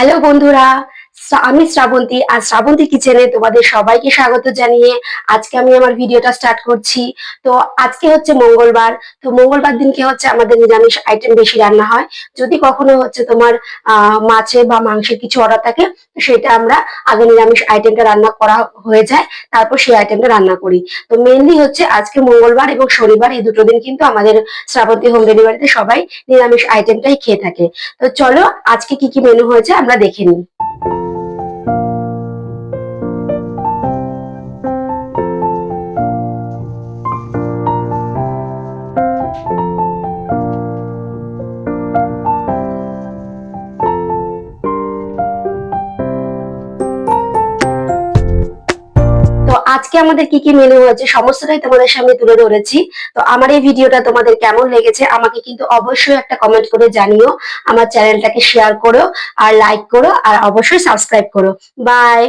Hello বন্ধুরা, আমি শ্রাবন্তী আর শ্রাবন্তী কিচেনে তোমাদের সবাইকে স্বাগত জানিয়ে আজকে আমি আমার ভিডিওটা স্টার্ট করছি। তো আজকে হচ্ছে মঙ্গলবার। তো মঙ্গলবার দিনকে হচ্ছে আমাদের নিরামিষ আইটেম বেশি রান্না হয়। যদি কখনো হচ্ছে তোমার মাছের বা মাংসের কিছু অর্ডার থাকে, তো সেটা আমরা আগে নিরামিষ আইটেমটা রান্না করা হয়ে যায়, তারপর সেই আইটেমটা রান্না করি। তো মেনলি হচ্ছে আজকে মঙ্গলবার এবং শনিবার এই দুটো দিন কিন্তু আমাদের শ্রাবন্তী হোম ডেলিভারিতে সবাই নিরামিষ আইটেমটাই খেয়ে থাকে। তো চলো আজকে কি কি মেনু হয়েছে আমরা দেখে নিই। তো আজকে আমাদের কি কি মেনু হয়েছে সমস্তটাই তোমাদের সামনে তুলে ধরেছি। তো আমার এই ভিডিওটা তোমাদের কেমন লেগেছে আমাকে কিন্তু অবশ্যই একটা কমেন্ট করে জানিও। আমার চ্যানেলটাকে শেয়ার করো, আর লাইক করো, আর অবশ্যই সাবস্ক্রাইব করো। বাই।